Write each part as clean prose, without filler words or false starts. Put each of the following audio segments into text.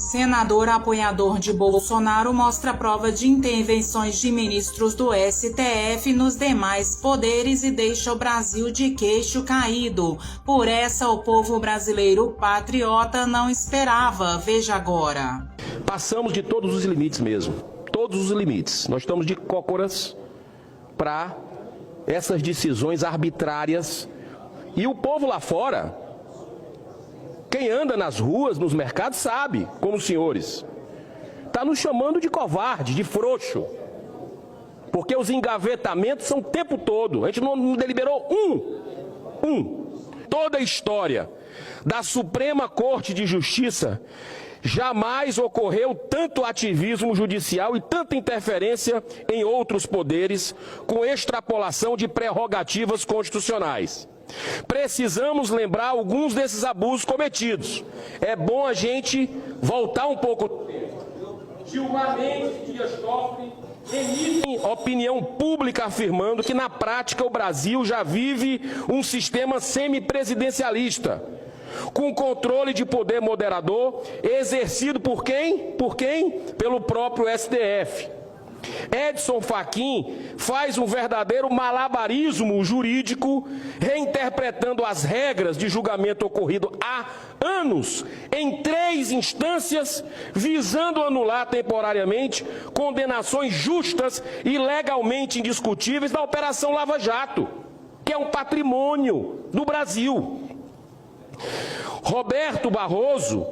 Senador apoiador de Bolsonaro mostra prova de intervenções de ministros do STF nos demais poderes e deixa o Brasil de queixo caído. Por essa, o povo brasileiro patriota não esperava. Veja agora. Passamos de todos os limites mesmo. Todos os limites. Nós estamos de cócoras para essas decisões arbitrárias. E o povo lá fora, quem anda nas ruas, nos mercados, sabe, como os senhores, está nos chamando de covarde, de frouxo, porque os engavetamentos são o tempo todo. A gente não deliberou Toda a história da Suprema Corte de Justiça jamais ocorreu tanto ativismo judicial e tanta interferência em outros poderes com extrapolação de prerrogativas constitucionais. Precisamos lembrar alguns desses abusos cometidos. É bom a gente voltar um pouco. Gilmar Mendes e Dias Toffoli emitem opinião pública afirmando que, na prática, o Brasil já vive um sistema semipresidencialista, com controle de poder moderador, exercido por quem? Pelo próprio STF. Edson Fachin faz um verdadeiro malabarismo jurídico, reinterpretando as regras de julgamento ocorrido há anos, em 3 instâncias, visando anular temporariamente condenações justas e legalmente indiscutíveis da Operação Lava Jato, que é um patrimônio do Brasil. Roberto Barroso,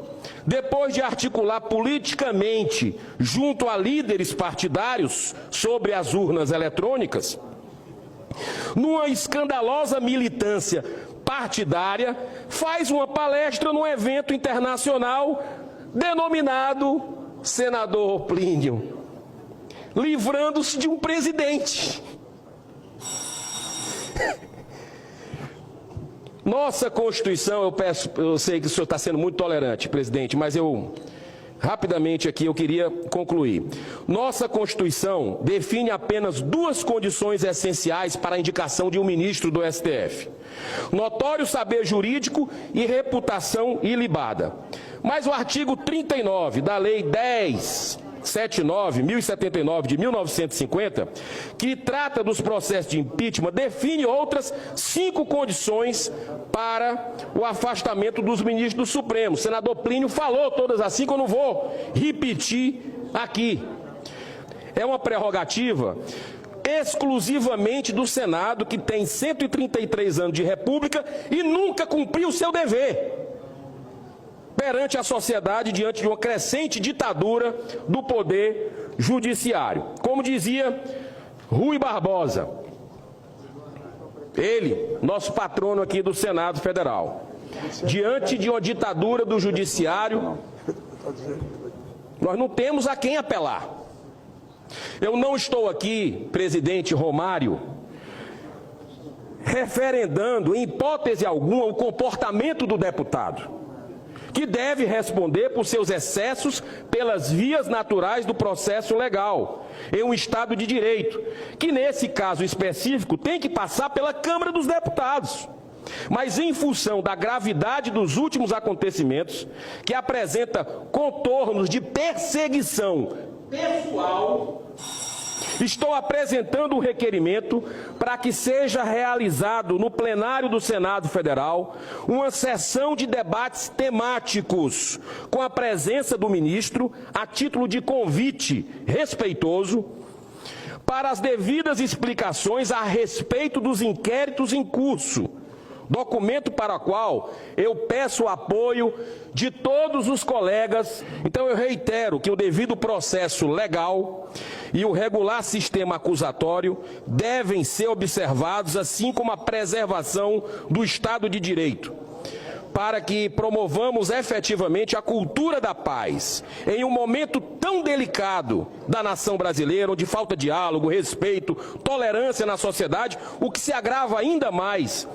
depois de articular politicamente junto a líderes partidários sobre as urnas eletrônicas, numa escandalosa militância partidária, faz uma palestra num evento internacional denominado Senador Plínio, livrando-se de um presidente. Nossa Constituição, eu sei que o senhor está sendo muito tolerante, presidente, mas rapidamente aqui, eu queria concluir. Nossa Constituição define apenas 2 condições essenciais para a indicação de um ministro do STF: notório saber jurídico e reputação ilibada. Mas o artigo 39 da Lei 1079 de 1950, que trata dos processos de impeachment, define outras 5 condições para o afastamento dos ministros do Supremo. O senador Plínio falou todas as 5, eu não vou repetir aqui. É uma prerrogativa exclusivamente do Senado, que tem 133 anos de república e nunca cumpriu o seu dever perante a sociedade, diante de uma crescente ditadura do poder judiciário. Como dizia Rui Barbosa, ele, nosso patrono aqui do Senado Federal, diante de uma ditadura do judiciário, nós não temos a quem apelar. Eu não estou aqui, presidente Romário, referendando em hipótese alguma o comportamento do deputado, que deve responder por seus excessos pelas vias naturais do processo legal, em um Estado de Direito, que nesse caso específico tem que passar pela Câmara dos Deputados. Mas em função da gravidade dos últimos acontecimentos, que apresenta contornos de perseguição pessoal, estou apresentando um requerimento para que seja realizado no plenário do Senado Federal uma sessão de debates temáticos com a presença do ministro, a título de convite respeitoso, para as devidas explicações a respeito dos inquéritos em curso, documento para o qual eu peço o apoio de todos os colegas. Então eu reitero que o devido processo legal e o regular sistema acusatório devem ser observados, assim como a preservação do Estado de Direito, para que promovamos efetivamente a cultura da paz em um momento tão tão delicado da nação brasileira, onde falta diálogo, respeito, tolerância na sociedade, o que se agrava ainda mais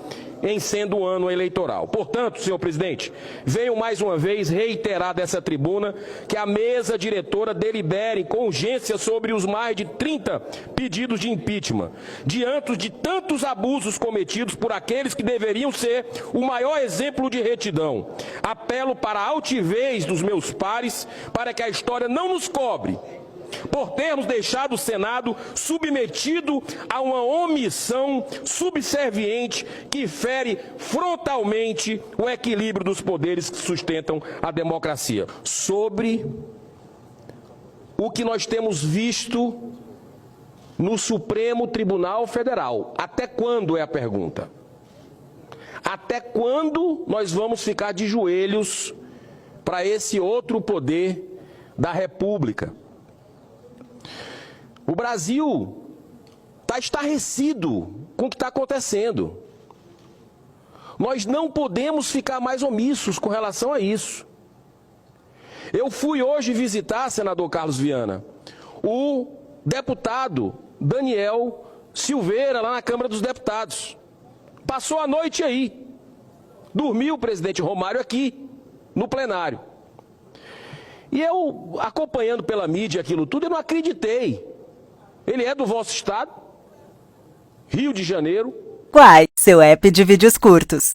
em sendo um ano eleitoral. Portanto, senhor presidente, venho mais uma vez reiterar dessa tribuna que a mesa diretora delibere com urgência sobre os mais de 30 pedidos de impeachment, diante de tantos abusos cometidos por aqueles que deveriam ser o maior exemplo de retidão. Apelo para a altivez dos meus pares, para que a história não nos cobre por termos deixado o Senado submetido a uma omissão subserviente que fere frontalmente o equilíbrio dos poderes que sustentam a democracia. Sobre o que nós temos visto no Supremo Tribunal Federal. Até quando é a pergunta? Até quando nós vamos ficar de joelhos para esse outro poder da República? O Brasil está estarrecido com o que está acontecendo. Nós não podemos ficar mais omissos com relação a isso. Eu fui hoje visitar, senador Carlos Viana, o deputado Daniel Silveira, lá na Câmara dos Deputados. Passou a noite aí. Dormiu o presidente Romário aqui, no plenário. E eu, acompanhando pela mídia aquilo tudo, eu não acreditei. Ele é do vosso estado, Rio de Janeiro. Quai, seu app de vídeos curtos.